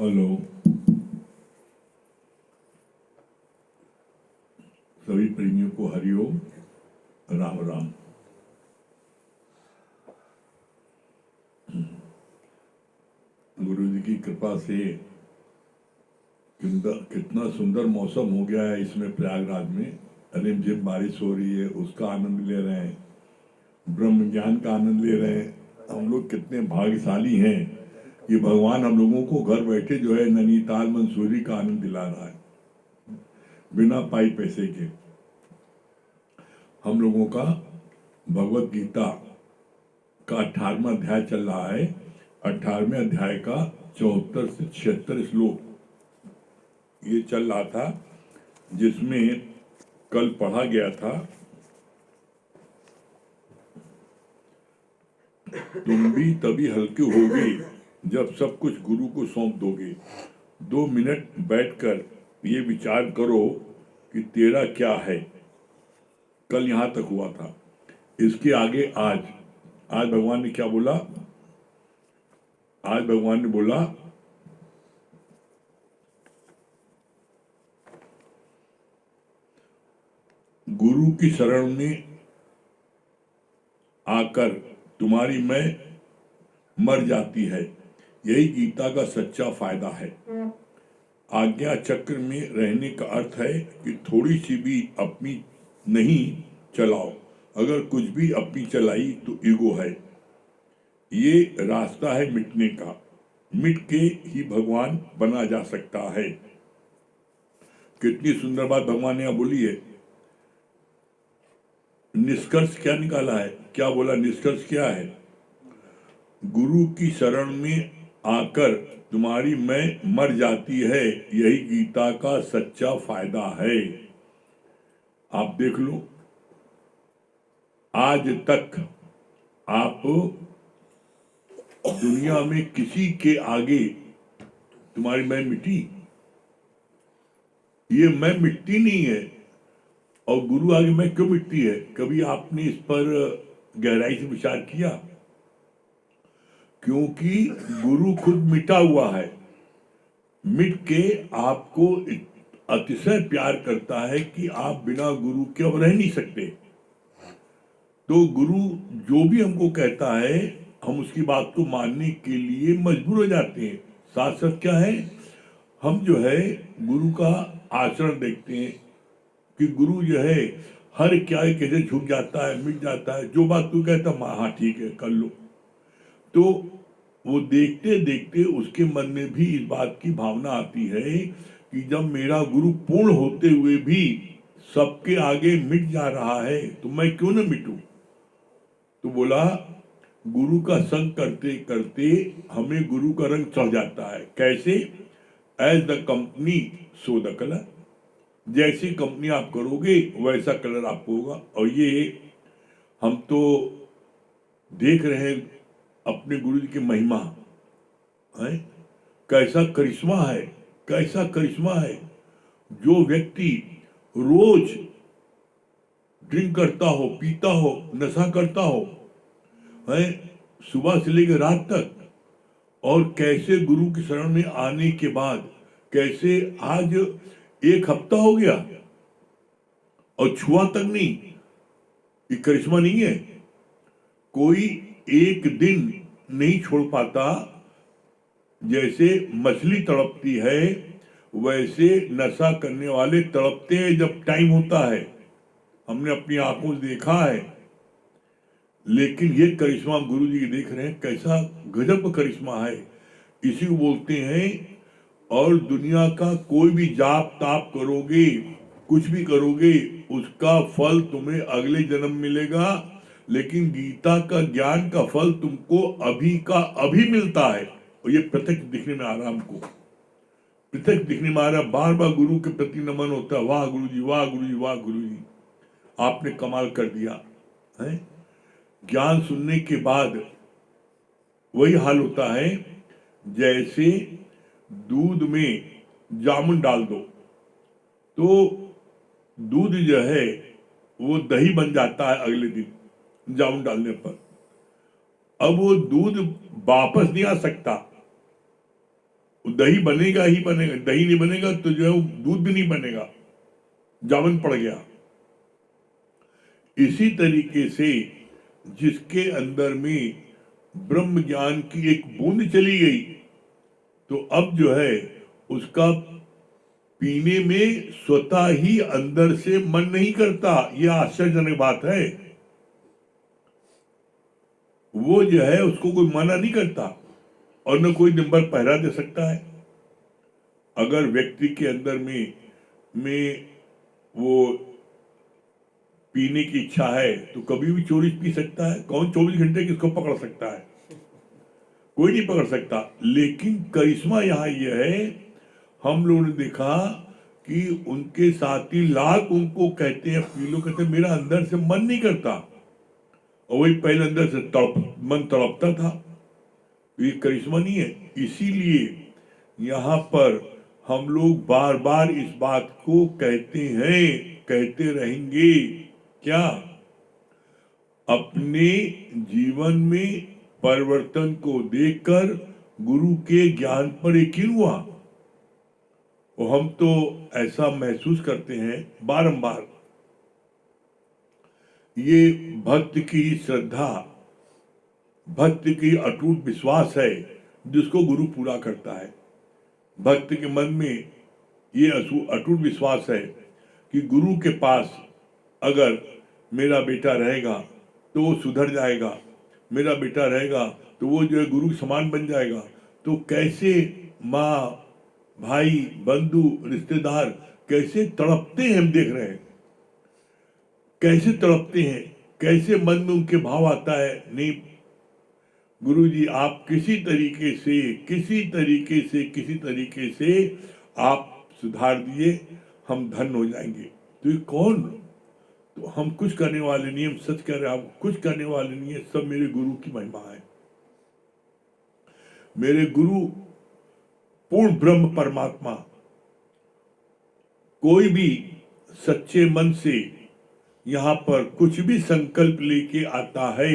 Hello, सभी प्रेमियों को हरिओम, राम राम। गुरु जी की कृपा से कितना सुंदर मौसम हो गया है इसमें प्रयागराज में। रिमझिम बारिश हो रही है, उसका आनंद ले रहे हैं, ब्रह्म ज्ञान का आनंद ले रहे हैं। हम लोग कितने भाग्यशाली हैं कि भगवान हम लोगों को घर बैठे जो है नैनीताल मंसूरी का आनंद दिला रहा है बिना पाई पैसे के। हम लोगों का भगवत गीता का 18वां अध्याय चल रहा है। 18वें अध्याय का 74 से 76 श्लोक ये चल रहा था, जिसमें कल पढ़ा गया था, तुम भी तभी हल्के होगे जब सब कुछ गुरु को सौंप दोगे। 2 मिनट बैठकर ये विचार करो कि तेरा क्या है। कल यहां तक हुआ था। इसके आगे आज भगवान ने क्या बोला? आज भगवान ने बोला, गुरु की शरण में आकर तुम्हारी मैं मर जाती है, यही गीता का सच्चा फायदा है। आज्ञा चक्र में रहने का अर्थ है कि थोड़ी सी भी अपनी नहीं चलाओ। अगर कुछ भी अपनी चलाई तो ईगो है। ये रास्ता है मिटने का। मिट के ही भगवान बना जा सकता है। कितनी सुंदर बात भगवान ने यहाँ बोली है। निष्कर्ष क्या निकाला है? क्या बोला? निष्कर्ष क्या है? गुरु की शरण में आकर तुम्हारी मैं मर जाती है, यही गीता का सच्चा फायदा है। आप देख लो, आज तक आप दुनिया में किसी के आगे तुम्हारी मैं मिटी? ये मैं मिटती नहीं है। और गुरु आगे मैं क्यों मिटती है? कभी आपने इस पर गहराई से विचार किया? क्योंकि गुरु खुद मिटा हुआ है। मिट के आपको अतिशय प्यार करता है कि आप बिना गुरु के अब रह नहीं सकते। तो गुरु जो भी हमको कहता है, हम उसकी बात को मानने के लिए मजबूर हो जाते हैं। साथ साथ क्या है, हम जो है गुरु का आचरण देखते हैं कि गुरु जो है हर क्या कैसे झुक जाता है, मिट जाता है। जो बात तू कहता, हाँ ठीक है कर लो। तो वो देखते देखते उसके मन में भी इस बात की भावना आती है कि जब मेरा गुरु पूर्ण होते हुए भी सबके आगे मिट जा रहा है तो मैं क्यों न मिटूं। तो बोला, गुरु का संग करते करते हमें गुरु का रंग चढ़ जाता है। कैसे? As the company so the colour. जैसी कंपनी आप करोगे वैसा कलर आपको होगा। और ये हम तो देख रहे हैं अपने गुरु जी की महिमा है। कैसा करिश्मा है, कैसा करिश्मा है। जो व्यक्ति रोज ड्रिंक करता हो, पीता हो, नशा करता हो है, सुबह से लेकर रात तक, और कैसे गुरु की शरण में आने के बाद कैसे आज 1 हफ्ता हो गया और छुआ तक नहीं, ये करिश्मा नहीं है? कोई 1 दिन नहीं छोड़ पाता। जैसे मछली तड़पती है वैसे नशा करने वाले तड़पते हैं जब टाइम होता है। हमने अपनी आंखों से देखा है। लेकिन ये करिश्मा गुरु जी देख रहे हैं, कैसा गजब का करिश्मा है। इसी को बोलते हैं। और दुनिया का कोई भी जाप ताप करोगे, कुछ भी करोगे, उसका फल तुम्हें अगले जन्म मिलेगा। लेकिन गीता का ज्ञान का फल तुमको अभी का अभी मिलता है। और ये प्रत्यक्ष दिखने में आ रहा, हमको प्रत्यक्ष दिखने में आ रहा। बार बार गुरु के प्रति नमन होता है। वाह गुरु जी, वाह गुरु जी, वाह गुरु जी, आपने कमाल कर दिया है। ज्ञान सुनने के बाद वही हाल होता है जैसे दूध में जामुन डाल दो तो दूध जो है वो दही बन जाता है अगले दिन जामुन डालने पर। अब वो दूध वापस नहीं आ सकता। दही बनेगा ही बनेगा, दही नहीं बनेगा तो जो है वो दूध भी नहीं बनेगा, जामन पड़ गया। इसी तरीके से जिसके अंदर में ब्रह्म ज्ञान की एक बूंद चली गई, तो अब जो है उसका पीने में स्वतः ही अंदर से मन नहीं करता। यह आश्चर्यजनक बात है। वो जो है उसको कोई मना नहीं करता और न कोई नंबर पहरा दे सकता है। अगर व्यक्ति के अंदर में वो पीने की इच्छा है तो कभी भी चोरी पी सकता है। कौन 24 घंटे किसको पकड़ सकता है? कोई नहीं पकड़ सकता। लेकिन करिश्मा यहाँ यह है, हम लोगों ने देखा कि उनके साथी लाख उनको कहते हैं पी लो, कहते मेरा अंदर से मन नहीं करता, और वही पहले अंदर से मन तड़पता था। ये करिश्मा नहीं है। इसीलिए यहाँ पर हम लोग बार बार इस बात को कहते हैं, कहते रहेंगे। क्या? अपने जीवन में परिवर्तन को देखकर गुरु के ज्ञान पर यकीन हुआ। और हम तो ऐसा महसूस करते हैं बारंबार। ये भक्त की श्रद्धा, भक्त की अटूट विश्वास है जिसको गुरु पूरा करता है। भक्त के मन में ये अटूट विश्वास है कि गुरु के पास अगर मेरा बेटा रहेगा तो वो सुधर जाएगा, मेरा बेटा रहेगा तो वो जो है गुरु समान बन जाएगा। तो कैसे माँ, भाई, बंधु, रिश्तेदार कैसे तड़पते हैं, हम देख रहे हैं कैसे तड़पते हैं, कैसे मन में उनके भाव आता है। नहीं गुरु जी, आप किसी तरीके से आप सुधार दिए, हम धन्य हो जाएंगे। तो ये कौन? तो हम कुछ करने वाले नहीं, हम सच कह रहे हैं, आप कुछ करने वाले नहीं है। सब मेरे गुरु की महिमा है। मेरे गुरु पूर्ण ब्रह्म परमात्मा। कोई भी सच्चे मन से यहाँ पर कुछ भी संकल्प लेके आता है,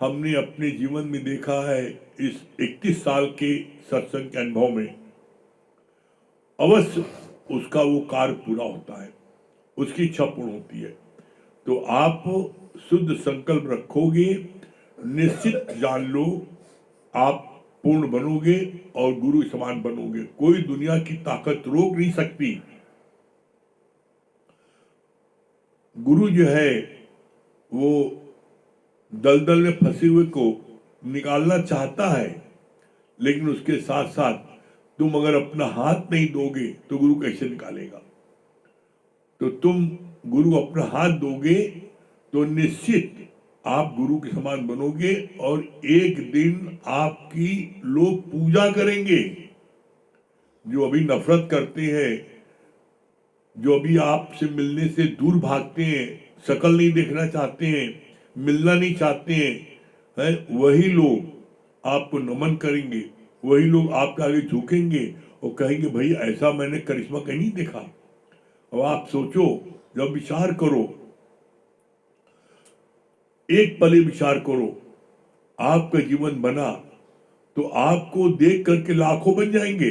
हमने अपने जीवन में देखा है इस 31 साल के सत्संग के अनुभव में, अवश्य उसका वो कार्य पूरा होता है, उसकी इच्छा पूर्ण होती है। तो आप शुद्ध संकल्प रखोगे, निश्चित जान लो आप पूर्ण बनोगे और गुरु समान बनोगे। कोई दुनिया की ताकत रोक नहीं सकती। गुरु जो है वो दलदल में फंसे हुए को निकालना चाहता है, लेकिन उसके साथ साथ तुम अगर अपना हाथ नहीं दोगे तो गुरु कैसे निकालेगा? तो तुम गुरु अपना हाथ दोगे तो निश्चित आप गुरु के समान बनोगे और एक दिन आपकी लोग पूजा करेंगे। जो अभी नफरत करते हैं, जो अभी आपसे मिलने से दूर भागते हैं, शक्ल नहीं देखना चाहते हैं, मिलना नहीं चाहते हैं, वही लोग आपको नमन करेंगे, वही लोग आपके आगे झुकेंगे और कहेंगे भाई ऐसा मैंने करिश्मा कहीं नहीं देखा। अब आप सोचो, जब विचार करो, एक पल विचार करो, आपका जीवन बना तो आपको देख करके लाखों बन जाएंगे।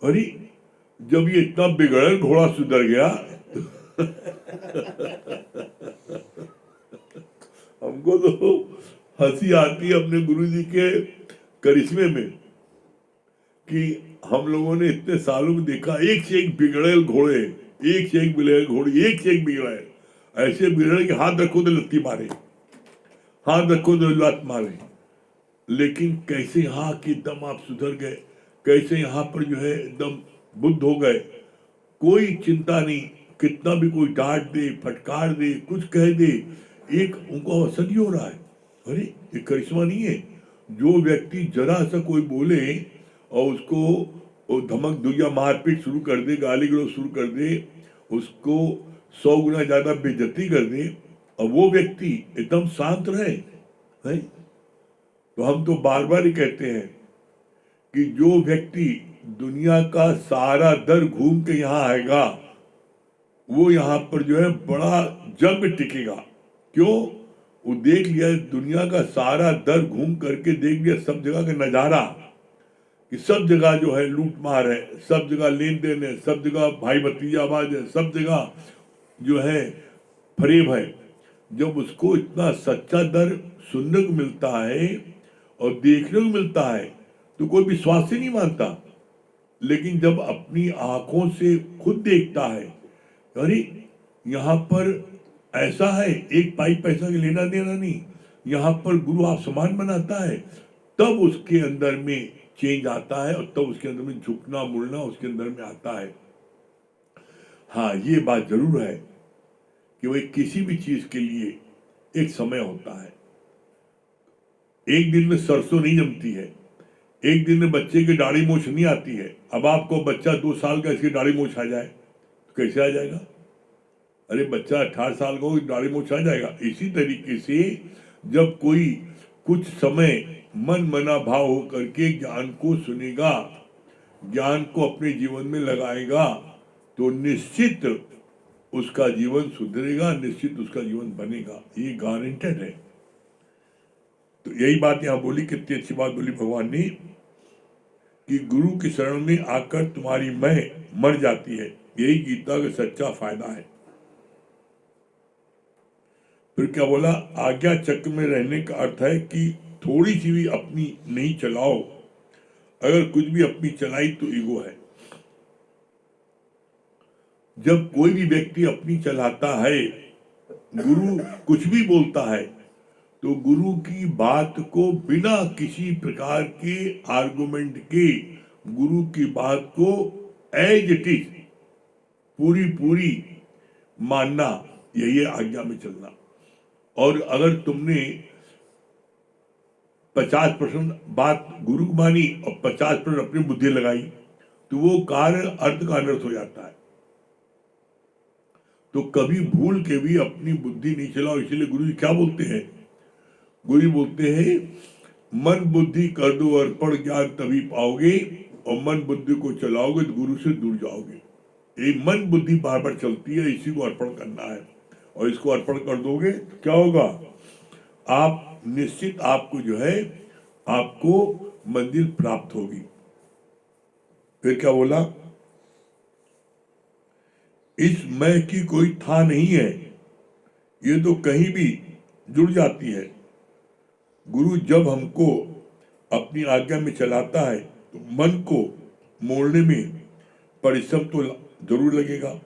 अरे जब ये इतना बिगड़ल घोड़ा सुधर गया हमको तो हंसी आती है अपने गुरुजी के करिश्मे में कि हम लोगों ने इतने सालों में देखा एक से एक बिगड़ेल घोड़े, एक से एक बिगड़ेल घोड़े, एक से एक बिगड़ेल, ऐसे बिगड़े कि हाथ रखो तो लत्ती मारे, हाथ रखो तो लात मारे। लेकिन कैसे यहाँ की एकदम आप सुधर गए, कैसे यहाँ पर जो है एकदम बुद्ध हो गए, कोई चिंता नहीं। कितना भी कोई डांट दे, फटकार दे, कुछ कह दे, एक उनको असर ही हो रहा है। अरे ये करिश्मा नहीं है। जो व्यक्ति जरा सा कोई बोले और उसको धमक दुनिया मारपीट शुरू कर दे, गाली गलौज शुरू कर दे, उसको 100 गुना ज्यादा बेइज्जती कर दे और वो व्यक्ति एकदम शांत रहे, है? तो हम तो बार बार ही कहते हैं कि जो व्यक्ति दुनिया का सारा दर घूम के यहाँ आएगा वो यहाँ पर जो है बड़ा जंग टिकेगा। क्यों? वो देख लिया दुनिया का सारा दर घूम करके, देख लिया सब जगह का नजारा कि सब जगह जो है लूट मार है, सब जगह लेन देन है, सब जगह भाई भतीजावाद है, सब जगह जो है फरेब है, जब उसको इतना सच्चा दर सुनने को मिलता है और देखने को मिलता है तो कोई विश्वास ही नहीं मानता। लेकिन जब अपनी आंखों से खुद देखता है, अरे यहाँ पर ऐसा है, एक पाई पैसा के लेना देना नहीं, यहाँ पर गुरु आप समान बनाता है, तब उसके अंदर में चेंज आता है और तब उसके अंदर में झुकना मुड़ना उसके अंदर में आता है। हाँ, ये बात जरूर है कि वही किसी भी चीज के लिए एक समय होता है। एक दिन में सरसों नहीं जमती है, एक दिन में बच्चे की दाढ़ी मूछ नहीं आती है। अब आपको बच्चा 2 साल का इसकी दाढ़ी मूछ आ जाए तो कैसे आ जाएगा? अरे बच्चा 18 साल का हो दाढ़ी मूछ आ जाएगा। इसी तरीके से जब कोई कुछ समय मन मना भाव होकर के ज्ञान को सुनेगा, ज्ञान को अपने जीवन में लगाएगा, तो निश्चित उसका जीवन सुधरेगा, निश्चित उसका जीवन बनेगा, ये गारंटेड है। तो यही बात यहां बोली, कितनी अच्छी बात बोली भगवान ने कि गुरु की शरण में आकर तुम्हारी मैं मर जाती है, यही गीता का सच्चा फायदा है। फिर क्या बोला? आज्ञा चक्र में रहने का अर्थ है कि थोड़ी सी भी अपनी नहीं चलाओ, अगर कुछ भी अपनी चलाई तो ईगो है। जब कोई भी व्यक्ति अपनी चलाता है, गुरु कुछ भी बोलता है तो गुरु की बात को बिना किसी प्रकार के आर्गुमेंट के, गुरु की बात को एज इट इज पूरी पूरी मानना, यही है आज्ञा में चलना। और अगर तुमने 50% बात गुरु की मानी और 50% अपनी बुद्धि लगाई तो वो कार्य अर्थ का अनर्थ हो जाता है। तो कभी भूल के भी अपनी बुद्धि नहीं चलाओ। इसलिए गुरु जी क्या बोलते हैं? गुरु जी बोलते हैं मन बुद्धि कर दो अर्पण, ज्ञान तभी पाओगे, और मन बुद्धि को चलाओगे तो गुरु से दूर जाओगे। ये मन बुद्धि बार बार चलती है, इसी को अर्पण करना है। और इसको अर्पण कर दोगे तो क्या होगा? आप निश्चित आपको जो है आपको मंजिल प्राप्त होगी। फिर क्या बोला? इस मैं की कोई था नहीं है, ये तो कहीं भी जुड़ जाती है। गुरु जब हमको अपनी आज्ञा में चलाता है तो मन को मोड़ने में परिश्रम तो जरूर लगेगा।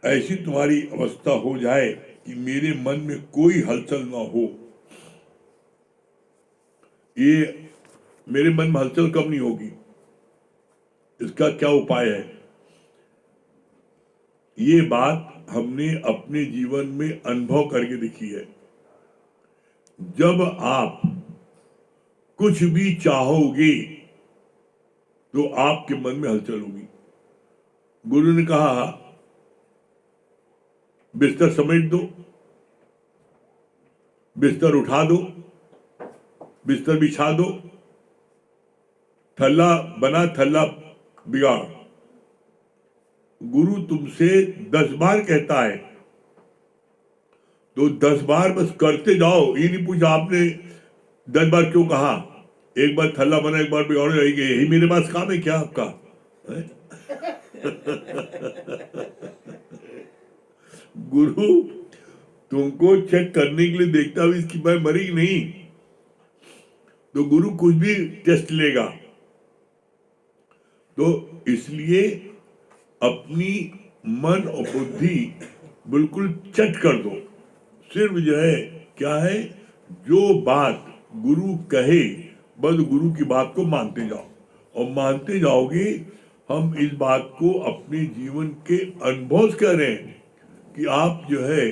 ऐसी तुम्हारी अवस्था हो जाए कि मेरे मन में कोई हलचल ना हो। ये मेरे मन में हलचल कब नहीं होगी, इसका क्या उपाय है? ये बात हमने अपने जीवन में अनुभव करके देखी है। जब आप कुछ भी चाहोगे तो आपके मन में हलचल होगी। गुरु ने कहा बिस्तर समेट दो, बिस्तर उठा दो, बिस्तर बिछा दो, थल्ला बना थल्ला बिगाड़। गुरु तुमसे 10 बार कहता है तो 10 बार बस करते जाओ। ये नहीं पूछा आपने 10 बार क्यों कहा, एक बार थल्ला बना एक बार बिगाड़ो, यही मेरे पास काम है क्या आपका? गुरु तुमको चेक करने के लिए देखता हुआ इसकी मैं मरी नहीं, तो गुरु कुछ भी टेस्ट लेगा। तो इसलिए अपनी मन और बुद्धि बिल्कुल चट कर दो। सिर्फ जो है क्या है, जो बात गुरु कहे बस गुरु की बात को मानते जाओ, और मानते जाओगे। हम इस बात को अपने जीवन के अनुभव से कह रहे हैं कि आप जो है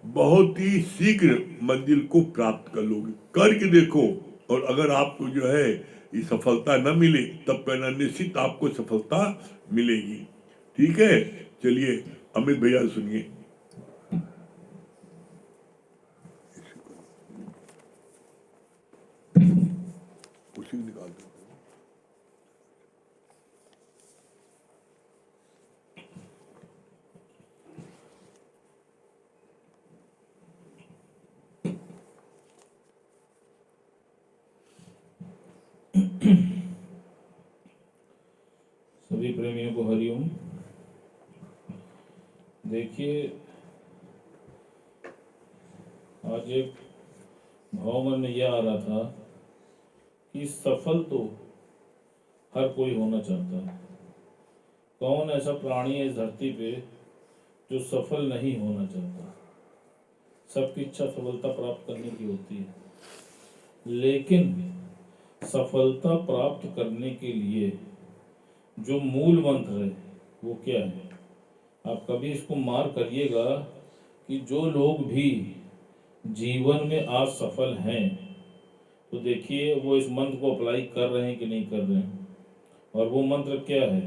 बहुत ही शीघ्र मंजिल को प्राप्त कर लोगे। करके देखो, और अगर आपको जो है ये सफलता न मिले तब कहना निश्चित आपको सफलता मिलेगी। ठीक है, चलिए अमित भैया सुनिए। उसी निकाल दो। देखिए, आज एक भाव मन में यह आ रहा था कि सफल तो हर कोई होना चाहता है। कौन ऐसा प्राणी है इस धरती पे जो सफल नहीं होना चाहता? सबकी इच्छा सफलता प्राप्त करने की होती है, लेकिन सफलता प्राप्त करने के लिए जो मूल मंत्र है वो क्या है? आप कभी इसको मार करिएगा कि जो लोग भी जीवन में आज सफल हैं, तो देखिए वो इस मंत्र को अप्लाई कर रहे हैं कि नहीं कर रहे हैं। और वो मंत्र क्या है?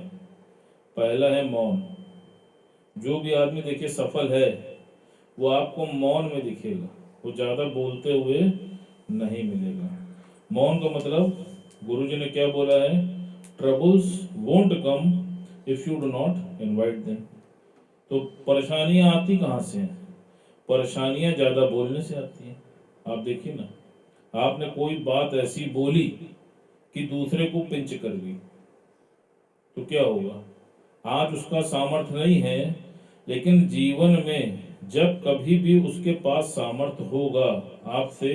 पहला है मौन। जो भी आदमी देखिए सफल है वो आपको मौन में दिखेगा, वो ज्यादा बोलते हुए नहीं मिलेगा। मौन का मतलब गुरुजी ने क्या बोला है? Troubles won't come if you do not invite them. तो परेशानियां आती कहाँ से हैं? परेशानियां ज्यादा बोलने से आती हैं। आप देखिए ना, आपने कोई बात ऐसी बोली कि दूसरे को पिंच कर गई, तो क्या होगा? आज उसका सामर्थ्य नहीं है, लेकिन जीवन में जब कभी भी उसके पास सामर्थ्य होगा आपसे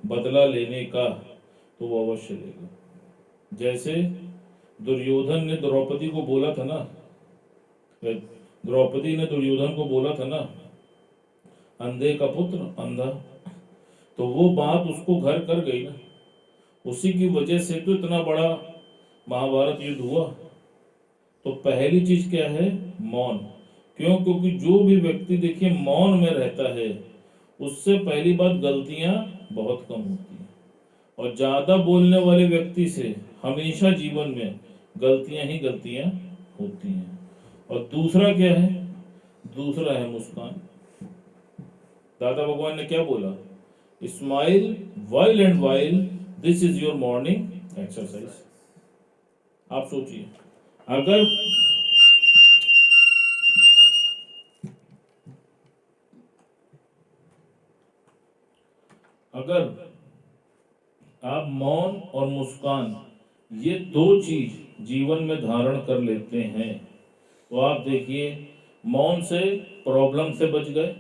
बदला लेने का, तो वो अवश्य लेगा। जैसे दुर्योधन ने द्रौपदी को बोला था ना, द्रौपदी ने दुर्योधन को बोला था ना, अंधे का पुत्र अंधा, तो वो बात उसको घर कर गई ना। उसी की वजह से तो इतना बड़ा महाभारत युद्ध हुआ। तो पहली चीज क्या है? मौन। क्यों? क्योंकि जो भी व्यक्ति देखिए मौन में रहता है, उससे पहली बात गलतियां बहुत कम होती हैं। और ज्यादा बोलने वाले व्यक्ति से हमेशा जीवन में गलतियां ही गलतियां होती हैं। और दूसरा क्या है? दूसरा है मुस्कान। दादा भगवान ने क्या बोला? Smile while and while, this is your morning exercise. आप सोचिए, अगर अगर आप मौन और मुस्कान ये दो चीज जीवन में धारण कर लेते हैं, तो आप देखिए मौन से प्रॉब्लम से बच गए,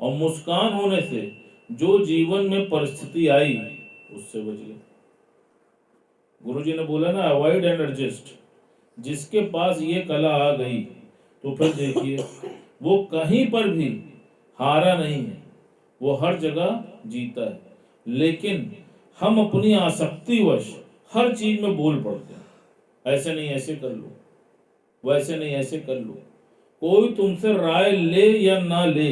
और मुस्कान होने से जो जीवन में परिस्थिति आई उससे बच गए। गुरुजी ने बोला ना, अवॉइड एंड एडजस्ट। जिसके पास ये कला आ गई, तो फिर देखिए वो कहीं पर भी हारा नहीं है, वो हर जगह जीता है। लेकिन हम अपनी आसक्तिवश हर चीज में बोल पड़ते हैं, ऐसे नहीं ऐसे कर लो, वैसे नहीं ऐसे कर लो। कोई तुमसे राय ले या ना ले,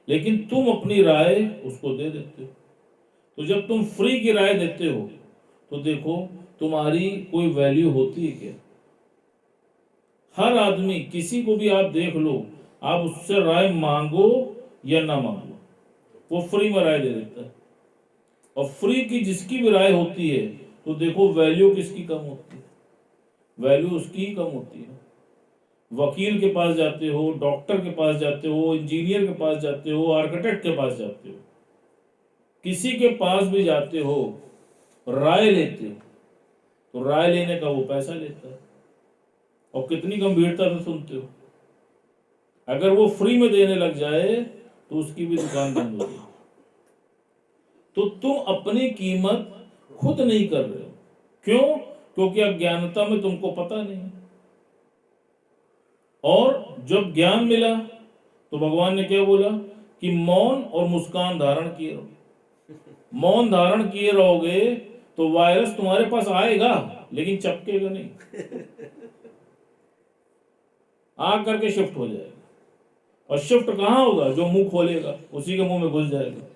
लेकिन तुम अपनी राय उसको दे देते हो। तो जब तुम फ्री की राय देते हो, तो देखो तुम्हारी कोई वैल्यू होती है क्या? हर आदमी, किसी को भी आप देख लो, आप उससे राय मांगो या ना मांगो, वो फ्री में राय दे देता है। और फ्री की जिसकी भी राय होती है, तो देखो वैल्यू किसकी कम होती है? वैल्यू उसकी ही कम होती है। वकील के पास जाते हो, डॉक्टर के पास जाते हो, इंजीनियर के पास जाते हो, आर्किटेक्ट के पास जाते हो, किसी के पास भी जाते हो, राय लेते हो, तो राय लेने का वो पैसा लेता है, और कितनी गंभीरता से सुनते हो। अगर वो फ्री में देने लग जाए तो उसकी भी दुकान बंद हो गई। तो तुम अपनी कीमत खुद नहीं कर रहे हो। क्यों? क्योंकि अज्ञानता में तुमको पता नहीं। और जब ज्ञान मिला तो भगवान ने क्या बोला कि मौन और मुस्कान धारण किए रहो। मौन धारण किए रहोगे तो वायरस तुम्हारे पास आएगा, लेकिन चपकेगा नहीं, आ करके शिफ्ट हो जाएगा। और शिफ्ट कहां होगा? जो मुंह खोलेगा उसी के मुंह में घुस जाएगा।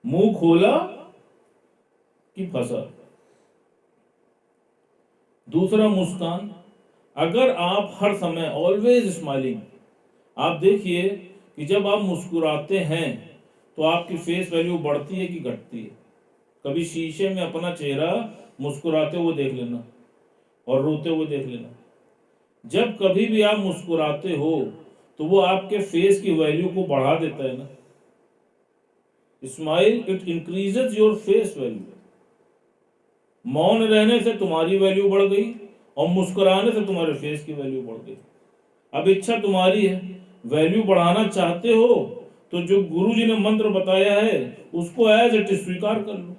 मुंह खोला कि फंसा। दूसरा मुस्कान। अगर आप हर समय ऑलवेज स्माइलिंग, आप देखिए कि जब आप मुस्कुराते हैं तो आपकी फेस वैल्यू बढ़ती है कि घटती है? कभी शीशे में अपना चेहरा मुस्कुराते हुए देख लेना और रोते हुए देख लेना। जब कभी भी आप मुस्कुराते हो तो वो आपके फेस की वैल्यू को बढ़ा देता है ना। Smile it increases your face value. मौन रहने से तुम्हारी वैल्यू बढ़ गई, और मुस्कुराने से तुम्हारे फेस की वैल्यू बढ़ गई। अब इच्छा तुम्हारी है, वैल्यू बढ़ाना चाहते हो तो जो गुरुजी ने मंत्र बताया है उसको एज इट इज स्वीकार कर लो।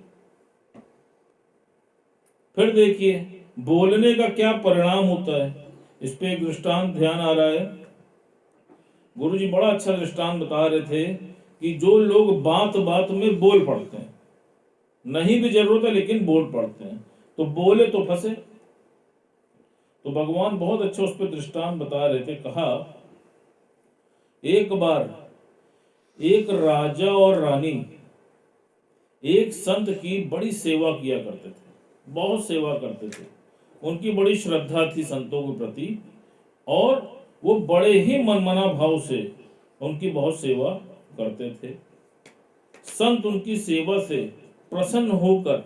फिर देखिए बोलने का क्या परिणाम होता है, इस पे एक दृष्टांत ध्यान आ रहा है। गुरुजी बड़ा अच्छा दृष्टांत बता रहे थे कि जो लोग बात बात में बोल पड़ते हैं, नहीं भी जरूरत है लेकिन बोल पड़ते हैं, तो बोले तो फंसे। तो भगवान बहुत अच्छा उस पर दृष्टांत बता रहे थे। कहा एक बार एक राजा और रानी एक संत की बड़ी सेवा किया करते थे, बहुत सेवा करते थे, उनकी बड़ी श्रद्धा थी संतों के प्रति, और वो बड़े ही मनमना भाव से उनकी बहुत सेवा करते थे। संत उनकी सेवा से प्रसन्न होकर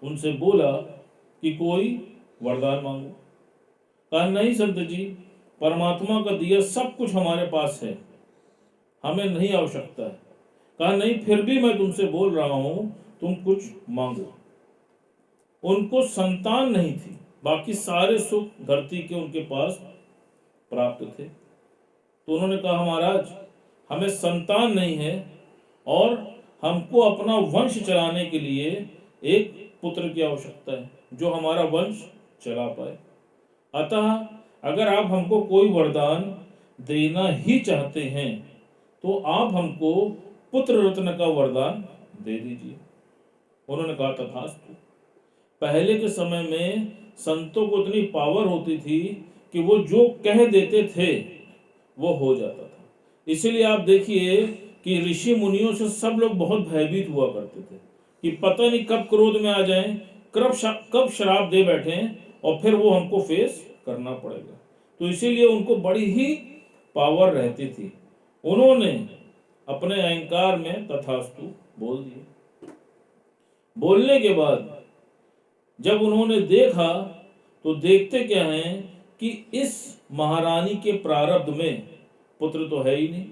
उनसे बोला कि कोई वरदान मांगो। कहा नहीं संत जी, परमात्मा का दिया सब कुछ हमारे पास है, हमें नहीं आवश्यकता है। कहा नहीं, फिर भी मैं तुमसे बोल रहा हूं, तुम कुछ मांगो। उनको संतान नहीं थी, बाकी सारे सुख धरती के उनके पास प्राप्त थे। तो उन्होंने कहा महाराज, हमें संतान नहीं है और हमको अपना वंश चलाने के लिए एक पुत्र की आवश्यकता है जो हमारा वंश चला पाए। अतः अगर आप हमको कोई वरदान देना ही चाहते हैं तो आप हमको पुत्र रत्न का वरदान दे दीजिए। उन्होंने कहा तथास्तु। पहले के समय में संतों को इतनी पावर होती थी कि वो जो कह देते थे वो हो जाता था। इसीलिए आप देखिए कि ऋषि मुनियों से सब लोग बहुत भयभीत हुआ करते थे कि पता नहीं कब क्रोध में आ जाएं, कब शराब दे बैठें और फिर वो हमको फेस करना पड़ेगा। तो इसीलिए उनको बड़ी ही पावर रहती थी। उन्होंने अपने अहंकार में तथास्तु बोल दिया। बोलने के बाद जब उन्होंने देखा तो देखते क्या हैं कि इस महारानी के प्रारब्ध में पुत्र तो है ही नहीं।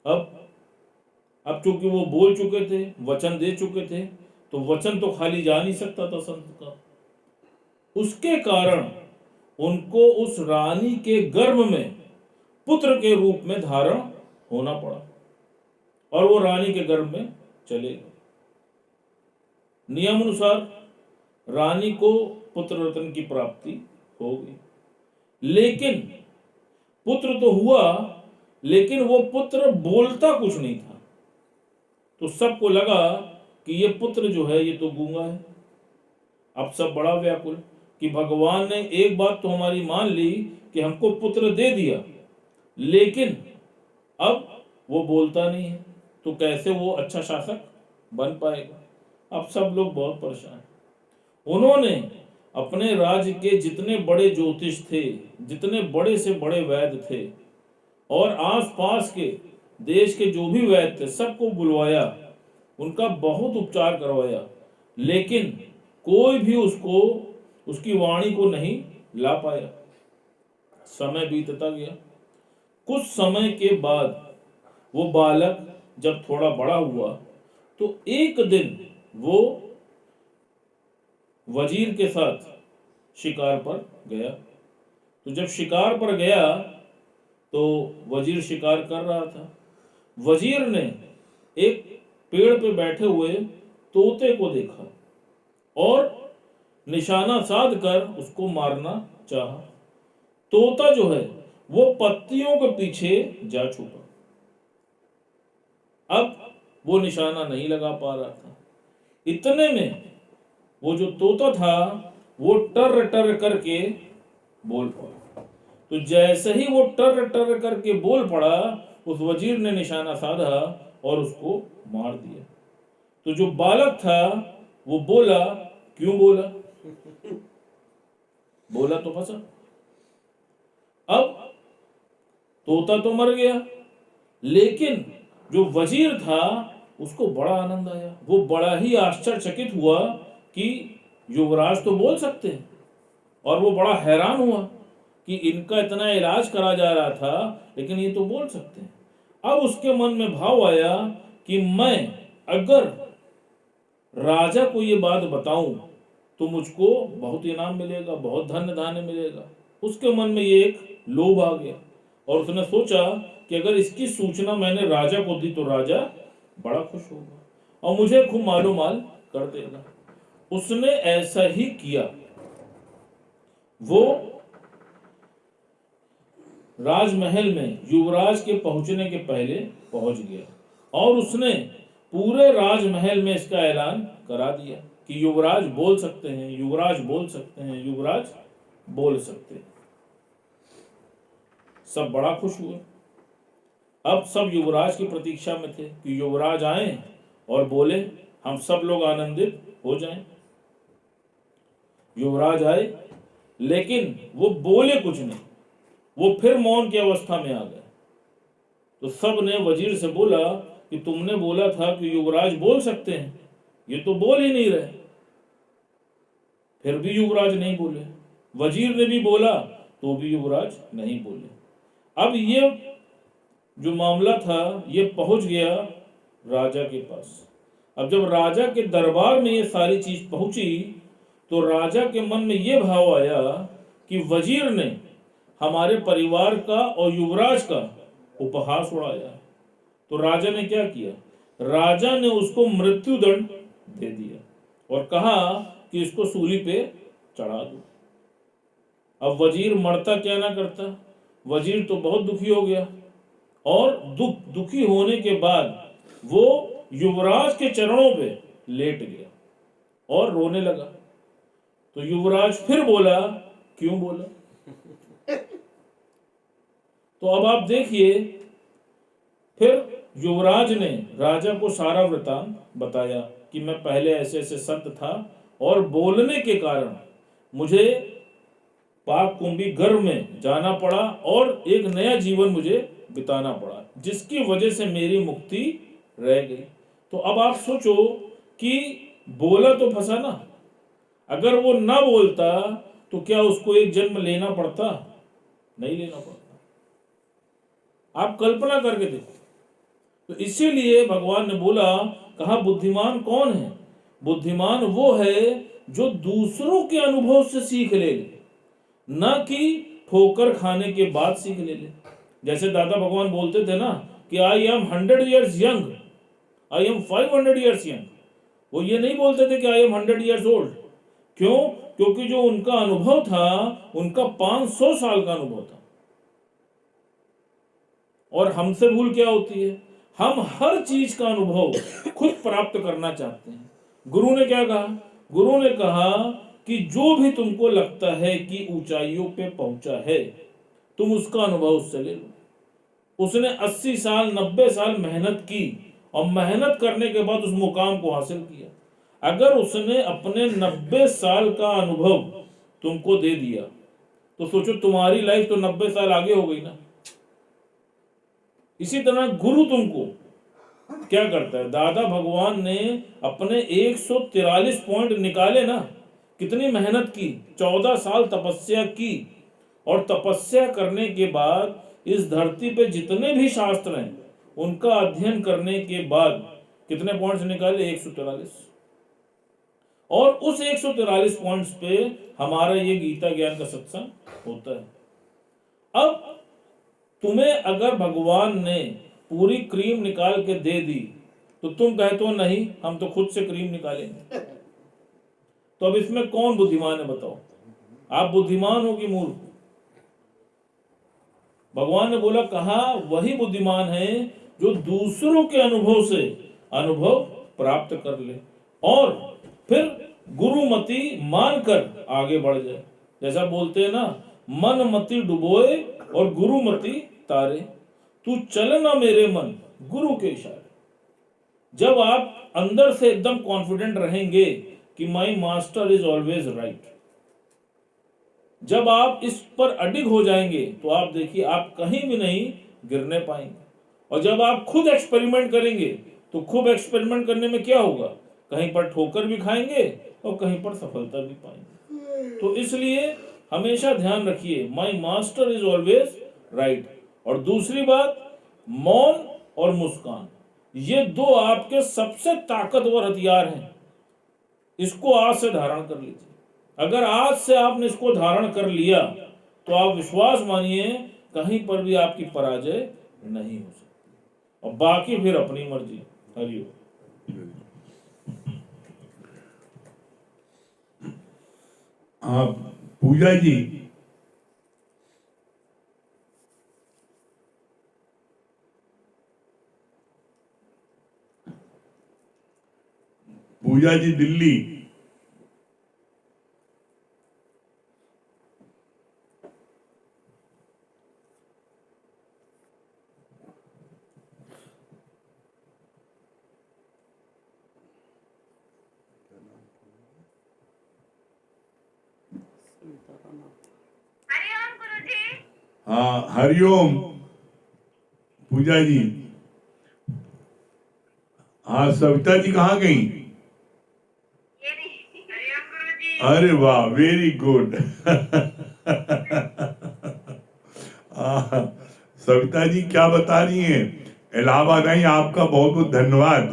अब चूंकि वो बोल चुके थे, वचन दे चुके थे, तो वचन तो खाली जा नहीं सकता था संत का। उसके कारण उनको उस रानी के गर्भ में पुत्र के रूप में धारण होना पड़ा और वो रानी के गर्भ में चले गए। नियम अनुसार रानी को पुत्र रत्न की प्राप्ति हो गई, लेकिन पुत्र तो हुआ, लेकिन वो पुत्र बोलता कुछ नहीं था। तो सबको लगा कि ये पुत्र जो है ये तो गूंगा है। अब सब बड़ा व्याकुल कि भगवान ने एक बात तो हमारी मान ली कि हमको पुत्र दे दिया, लेकिन अब वो बोलता नहीं है, तो कैसे वो अच्छा शासक बन पाएगा। अब सब लोग बहुत परेशान। उन्होंने अपने राज्य के जितने बड़े ज्योतिष थे, जितने बड़े से बड़े वैद्य थे, और आसपास के देश के जो भी वैद्य थे सबको बुलवाया, उनका बहुत उपचार करवाया, लेकिन कोई भी उसकी वाणी को नहीं ला पाया। समय बीतता गया। कुछ समय के बाद वो बालक जब थोड़ा बड़ा हुआ तो एक दिन वो वजीर के साथ शिकार पर गया। तो जब शिकार पर गया तो वजीर शिकार कर रहा था। वजीर ने एक पेड़ पे बैठे हुए तोते को देखा और निशाना साध कर उसको मारना चाहा। तोता जो है वो पत्तियों के पीछे जा छुपा। अब वो निशाना नहीं लगा पा रहा था। इतने में वो जो तोता था वो टर टर करके बोल पड़ा। तो जैसे ही वो टर टर करके बोल पड़ा, उस वजीर ने निशाना साधा और उसको मार दिया। तो जो बालक था वो बोला, क्यों बोला? बोला तो फंसा। अब तोता तो मर गया, लेकिन जो वजीर था उसको बड़ा आनंद आया। वो बड़ा ही आश्चर्यचकित हुआ कि युवराज तो बोल सकते हैं, और वो बड़ा हैरान हुआ कि इनका इतना इलाज करा जा रहा था लेकिन ये तो बोल सकते हैं। अब उसके मन में भाव आया कि मैं अगर राजा को ये बात बताऊं तो मुझको बहुत इनाम मिलेगा, बहुत धन धान्य मिलेगा। उसके मन में ये एक लोभ आ गया और उसने सोचा कि अगर इसकी सूचना मैंने राजा को दी तो राजा बड़ा खुश होगा और मुझे खूब मालो माल कर देगा। उसने ऐसा ही किया। वो राजमहल में युवराज के पहुंचने के पहले पहुंच गया और उसने पूरे राजमहल में इसका ऐलान करा दिया कि युवराज बोल सकते हैं, युवराज बोल सकते हैं, युवराज बोल सकते हैं। सब बड़ा खुश हुए। अब सब युवराज की प्रतीक्षा में थे कि युवराज आए और बोले, हम सब लोग आनंदित हो जाएं। युवराज आए लेकिन वो बोले कुछ नहीं, वो फिर मौन की अवस्था में आ गए। तो सब ने वजीर से बोला कि तुमने बोला था कि युवराज बोल सकते हैं, ये तो बोल ही नहीं रहे। फिर भी युवराज नहीं बोले। वजीर ने भी बोला तो भी युवराज नहीं बोले। अब ये जो मामला था ये पहुंच गया राजा के पास। अब जब राजा के दरबार में ये सारी चीज पहुंची तो राजा के मन में ये भाव आया कि वजीर ने हमारे परिवार का और युवराज का उपहास उड़ाया। तो राजा ने क्या किया? राजा ने उसको मृत्यु दंड दे दिया और कहा कि इसको सूली पे चढ़ा दो। अब वजीर मरता क्या ना करता। वजीर तो बहुत दुखी हो गया और दुखी होने के बाद वो युवराज के चरणों पे लेट गया और रोने लगा। तो युवराज फिर बोला, क्यों बोला? तो अब आप देखिए, फिर युवराज ने राजा को सारा वृतांत बताया कि मैं पहले ऐसे ऐसे संत था और बोलने के कारण मुझे पाक कुंभी गर्भ में जाना पड़ा और एक नया जीवन मुझे बिताना पड़ा, जिसकी वजह से मेरी मुक्ति रह गई। तो अब आप सोचो कि बोला तो फंसा ना। अगर वो ना बोलता तो क्या उसको एक जन्म लेना पड़ता? नहीं लेना पड़ता। आप कल्पना करके देखो। तो इसीलिए भगवान ने बोला, कहा बुद्धिमान कौन है? बुद्धिमान वो है जो दूसरों के अनुभव से सीख ले, ना कि ठोकर खाने के बाद सीख ले। जैसे दादा भगवान बोलते थे ना कि I am 100 years young, I am 500 years young. वो ये नहीं बोलते थे कि आई एम 100 years ओल्ड। क्यों? क्योंकि जो उनका अनुभव था उनका 500 साल का अनुभव था। और हमसे भूल क्या होती है? हम हर चीज का अनुभव खुद प्राप्त करना चाहते हैं। गुरु ने क्या कहा? गुरु ने कहा कि जो भी तुमको लगता है कि ऊंचाइयों पे पहुंचा है, तुम उसका अनुभव उससे ले लो। उसने 80 साल 90 साल मेहनत की और मेहनत करने के बाद उस मुकाम को हासिल किया। अगर उसने अपने 90 साल का अनुभव तुमको दे दिया तो सोचो तुम्हारी लाइफ तो 90 साल आगे हो गई ना। इसी तरह गुरु तुमको क्या करता है? दादा भगवान ने अपने 143 पॉइंट निकाले ना। कितनी मेहनत की, 14 साल तपस्या की और तपस्या करने के बाद इस धरती पे जितने भी शास्त्र हैं उनका अध्ययन करने के बाद कितने पॉइंट्स निकाले? 143। और उस 143 पॉइंट्स पे हमारा ये गीता ज्ञान का सत्संग होता है। अब तुम्हें अगर भगवान ने पूरी क्रीम निकाल के दे दी तो तुम कहते हो नहीं हम तो खुद से क्रीम निकालेंगे। तो अब इसमें कौन बुद्धिमान है बताओ? आप बुद्धिमान हो कि मूर्ख? भगवान ने बोला, कहा वही बुद्धिमान है जो दूसरों के अनुभव से अनुभव प्राप्त कर ले और फिर गुरुमति मानकर आगे बढ़ जाए। जैसा बोलते हैं ना, मन मति डुबोए और गुरुमति तारे, तू चलना मेरे मन गुरु के इशारे। जब आप अंदर से एकदम कॉन्फिडेंट रहेंगे कि my master is always right, जब आप इस पर अडिग हो जाएंगे तो आप देखिए आप कहीं भी नहीं गिरने पाएंगे। और जब आप खुद एक्सपेरिमेंट करेंगे तो खुद एक्सपेरिमेंट करने में क्या होगा? कहीं पर ठोकर भी खाएंगे और कहीं पर सफलता भी पाएंगे। तो इसलिए हमेशा ध्यान रखिए, my master is always right. और दूसरी बात, मौन और मुस्कान, ये दो आपके सबसे ताकतवर हथियार हैं। इसको आज से धारण कर लीजिए। अगर आज से आपने इसको धारण कर लिया तो आप विश्वास मानिए कहीं पर भी आपकी पराजय नहीं हो सकती, और बाकी फिर अपनी मर्जी। हरिओम। आप पूजा जी, पूजा जी दिल्ली। हरिओम गुरुजी। हाँ हरिओम पूजा जी। हाँ सविता जी कहाँ गई? ये नहीं, हरिओम गुरुजी। अरे वाह, वेरी गुड। सविता जी क्या बता रही हैं? इलाहाबाद आई, आपका बहुत बहुत धन्यवाद।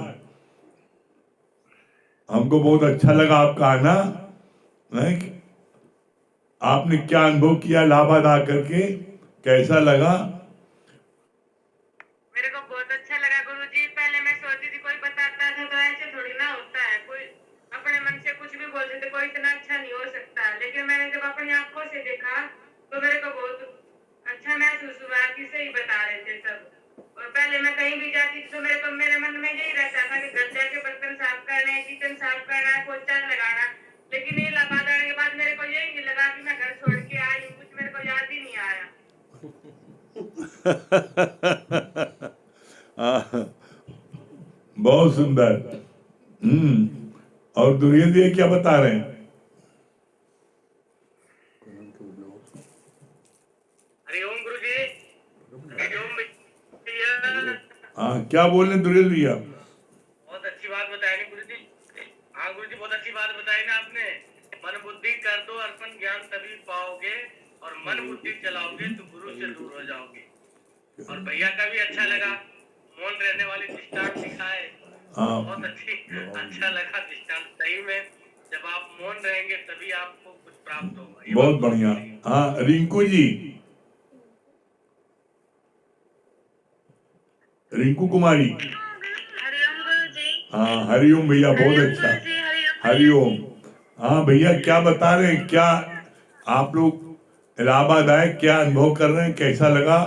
हमको बहुत अच्छा लगा आपका आना। नहीं? आपने क्या अनुभव किया इलाहाबाद आकर के, कैसा लगा? मेरे को बहुत अच्छा लगा गुरुजी। पहले मैं सोचती थी कोई बताता था तो ऐसे थोड़ी ना होता है, कोई अपने मन से कुछ भी बोल देते, कोई इतना अच्छा नहीं हो सकता। लेकिन मैंने जब अपनी आंखों से देखा तो मेरे को बहुत अच्छा महसूस हुआ कि सही बता रहे थे सब। और पहले मैं कहीं भी जाती थी तो मेरे मन में यही रहता था कि घर जाके बर्तन साफ करना है, किचन साफ करना है, पोछा लगाना। लेकिन ये इलाहाबाद आने के बाद मेरे को यही नहीं लगा कि मैं घर छोड़ के आई हूँ, कुछ मेरे को याद ही नहीं आया। बहुत सुंदर। और दुर्गेश जी क्या बता रहे हैं? हरिओम गुरुजी। हरिओम भैया। हाँ क्या बोल रहे हैं दुर्गेश भैया? बहुत अच्छी बात बताई ना गुरुजी। हाँ गुरुजी, बहुत अच्छी बात बताई ना आपने। मन बुद्धि कर दो अर्पण, ज्ञान तभी पाओगे, और मन बुद्धि चलाओगे तो गुरु से दूर हो जाओगे। और भैया का भी अच्छा लगा, मौन रहने वाली दृष्टांत दिखाए। हाँ बहुत अच्छा लगा दृष्टांत। सही में जब आप मौन रहेंगे तभी आपको कुछ प्राप्त होगा। ये बहुत बात बढ़िया। सही है। हाँ रिंकू जी, रिंकू कुमारी। हरिओम गुरुजी। हाँ हरिओम भैया, बहुत हरिओम अच्छा। गुरुजी। हरिओम हरिओम। हाँ भैया क्या बता रहे हैं? क्या आप लोग इलाहाबाद आए, क्या अनुभव कर रहे हैं, कैसा लगा?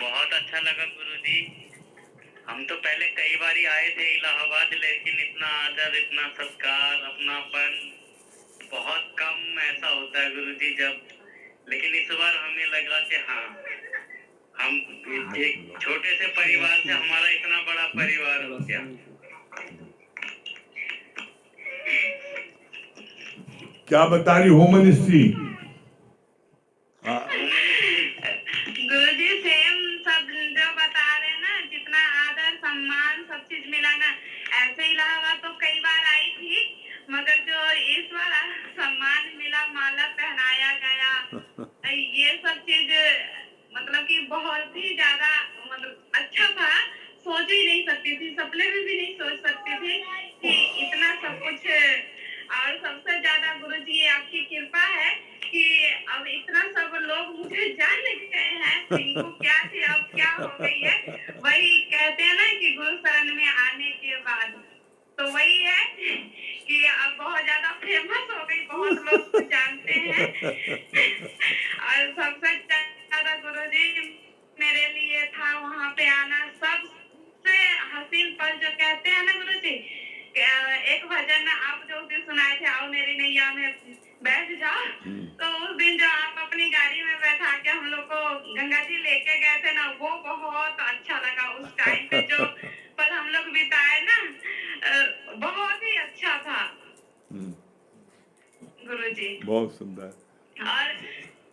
बहुत अच्छा लगा गुरुजी। हम तो पहले कई बार आए थे इलाहाबाद, लेकिन इतना आदर, इतना सत्कार, अपनापन बहुत कम ऐसा होता है गुरुजी जब। लेकिन इस बार हमें लगा कि हाँ, हम एक छोटे से परिवार से हमारा इतना बड़ा परिवार हो गया। क्या बता रही होम मिनिस्ट्री? हाँ गुरुजी सेम सब जो बता रहे हैं ना, जितना आदर सम्मान सब चीज मिला ना, ऐसे इलाहाबाद तो कई बार आई थी, मगर जो इस बार सम्मान मिला, माला पहनाया गया, ये सब चीज मतलब कि बहुत ही ज्यादा मतलब अच्छा था। सोच ही नहीं सकती थी, सपने में भी नहीं सोच सकती थी कि इतना सब कुछ। और सबसे ज्यादा गुरुजी ये आपकी कृपा है कि अब इतना सब लोग मुझे जान गए हैं, रिंकू क्या थी अब क्या हो गई है। वही कहते हैं ना कि गुरु शरण में आने के बाद तो वही है कि अब बहुत ज्यादा फेमस हो गई, बहुत लोग जानते हैं। और सबसे ज्यादा गुरुजी मेरे लिए था वहां पे आना। सबसे हसीन पल जो कहते हैं ना गुरुजी, एक भजन आप जो उस दिन सुनाए थे, आओ मेरी नैया में बैठ जाओ, तो उस दिन जो आप अपनी गाड़ी में बैठा के हम लोग को गंगा जी लेके गए थे ना, वो बहुत अच्छा लगा। उस टाइम पे जो पल हम लोग बिताए ना, बहुत ही अच्छा था गुरुजी। बहुत सुंदर। और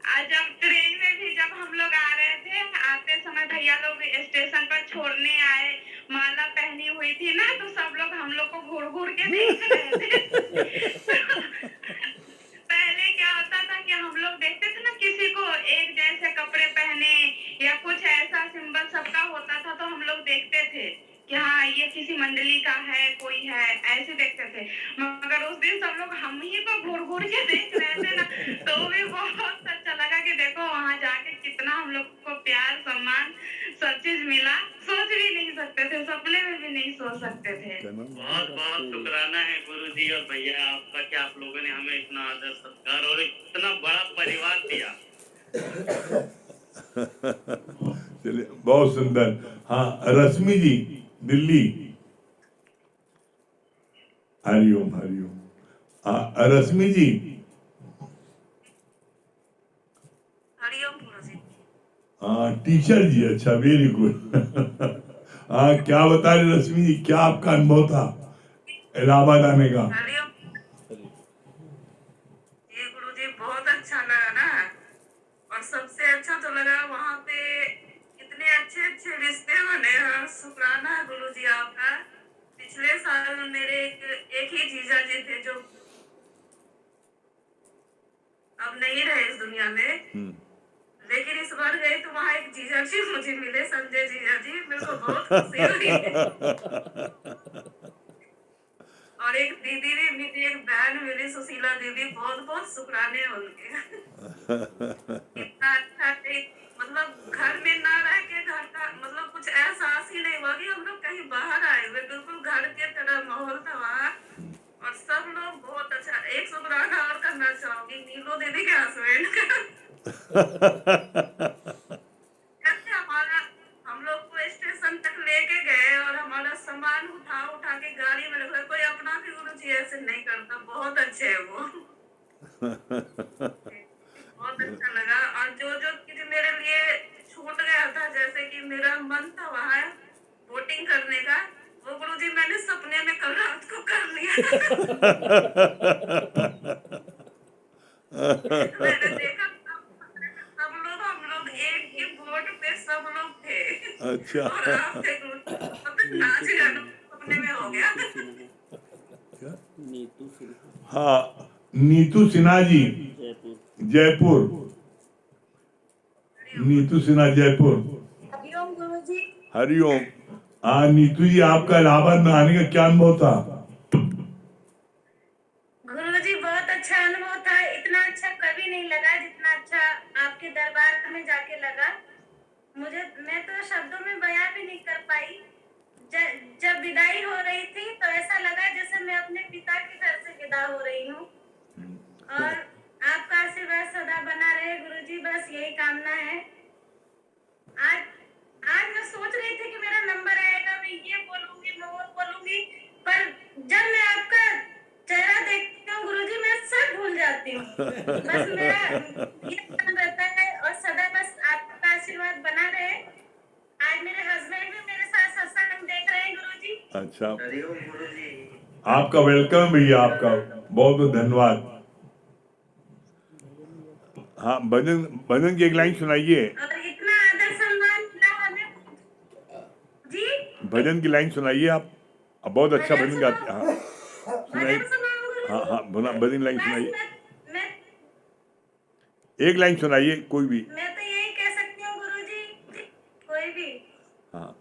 आज जब ट्रेन में भी जब हम लोग आ रहे थे, आते समय भैया लोग स्टेशन पर छोड़ने आए, माला पहनी हुई थी ना, तो सब लोग हम लोग को घूर घूर के देख रहे थे। पहले क्या होता था कि हम लोग देखते थे ना किसी को एक जैसे कपड़े पहने या कुछ ऐसा सिंबल सबका होता था, तो हम लोग थे कि हाँ ये किसी मंडली का है, कोई है, ऐसे देखते थे। मगर उस दिन सब लोग हम ही को घूर घूर के देख रहे थे ना, तो भी बहुत अच्छा लगा कि देखो वहां जाके कितना हम लोग को प्यार, सम्मान, सब चीज मिला। सोच भी नहीं सकते थे, सपने में भी नहीं सोच सकते थे। बहुत बहुत शुक्राना है गुरुजी और भैया आपका कि आप लोगों ने हमें इतना आदर सत्कार और इतना बड़ा परिवार दिया। चलिए, बहुत सुंदर। हाँ, रश्मि जी, दिल्ली। हरिओम हरिओम। हाँ, रश्मि जी। हरिओम गुरुजी। हाँ, टीचर जी, अच्छा, वेरी गुड। हाँ, क्या बता रहे रश्मि जी, क्या आपका अनुभव था इलाहाबाद आने का? हरिओम जी गुरुजी, बहुत अच्छा लगा ना। और सबसे अच्छा तो लगा वहां पे इतने अच्छे अच्छे रिश्ते बने हैं। शुक्राना है गुरुजी आपका। पिछले साल मेरे एक ही जीजा जी थे जो अब नहीं रहे इस दुनिया में, लेकिन इस बार गए तो वहाँ एक जीजा जी मुझे मिले, संजय जीजा जी। मेरे को बहुत खुशी हुई। और एक दीदी भी मिली, एक बहन मिली, सुशीला दीदी। बहुत बहुत शुक्राने हैं उनके। इतना अच्छा है, मतलब घर में ना रह के घर का मतलब कुछ एहसास ही नहीं हुआ कि हम लोग कहीं बाहर आए हुए। बिल्कुल घर के तरह माहौल था वहाँ। और सब लोग बहुत अच्छा। एक शुक्राना और करना चाहूंगी नीलू दीदी के हस्बैंड का। कैसे हमारा हम लोग को स्टेशन तक लेके गए और हमारा सामान उठा उठा के गाड़ी में रखा। कोई अपना भी गुरुजी ऐसे नहीं करता। बहुत अच्छे है वो। बहुत अच्छा लगा। और जो जो चीज मेरे लिए छूट गया था, जैसे कि मेरा मन था वहाँ बोटिंग करने का, वो गुरुजी मैंने सपने में कल रात को कर लिया। मैंने देखा सब लोग, हम लोग एक ही बोट पे सब लोग थे। अच्छा। और आप थे गुरुजी, नाच गाना सपने में हो गया। हाँ, नीतू सिन्हा जी, जयपुर। नीतू सिन्हा, जयपुर। हरिओम गुरुजी। हरिओम। हाँ, नीतू जी, आपका इलाहाबाद में आने का क्या अनुभव था? गुरुजी बहुत अच्छा अनुभव था। इतना अच्छा कभी नहीं लगा जितना अच्छा आपके दरबार में जाके लगा मुझे। मैं तो शब्दों में बयां भी नहीं कर पाई। जब विदाई हो रही थी तो ऐसा लगा जैसे मैं अपने पिता के घर से विदा हो रही हूँ। और आपका आशीर्वाद सदा बना रहे गुरुजी, बस यही कामना है। आज आज मैं सोच रही थी कि मेरा नंबर आएगा, मैं ये बोलूंगी, मैं वो बोलूंगी, पर जब मैं आपका चेहरा देखती हूँ गुरुजी, मैं सब भूल जाती हूँ। बस मेरा ये काम रहता है और सदा बस आपका आशीर्वाद बना रहे। आज मेरे हस्बैंड भी मेरे साथ सत्संग देख रहे हैं गुरुजी। अच्छा, हरिओम गुरुजी। आपका वेलकम भैया, आपका बहुत बहुत धन्यवाद। हाँ, भजन भजन की एक लाइन सुनाइए। और इतना आदर सम्मान मिला हमें जी। भजन की लाइन सुनाइए आप। बहुत अच्छा भजन गाते हैं। हाँ, सुनाइए। भजन सुनाऊं गुरुजी? हाँ हाँ, भजन लाइन बस सुनाइए। मैं एक लाइन सुनाइए, कोई भी। मैं तो यही कह सकती हूँ गुरुजी, कोई भी। हाँ,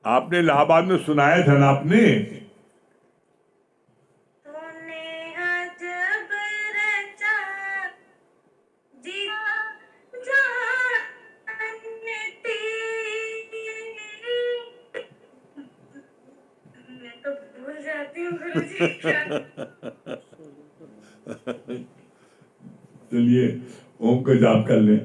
आपने इलाहाबाद में सुनाया था ना आपने? तूने अजब रचा जी जानती। मैं तो भूल जाती हूँ गुरुजी क्या। चलिए, ओम का जाप कर लें।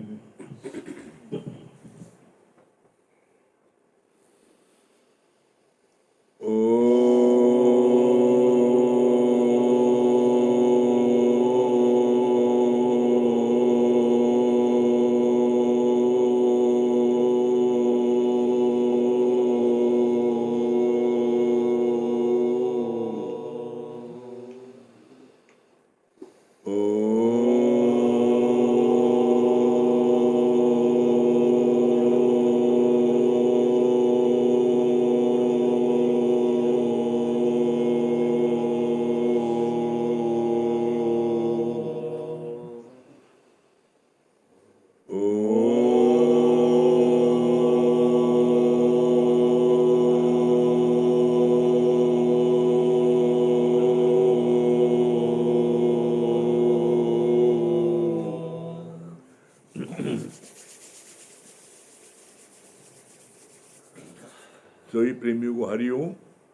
सभी प्रेमियों को हरिओम,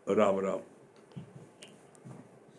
राम राम।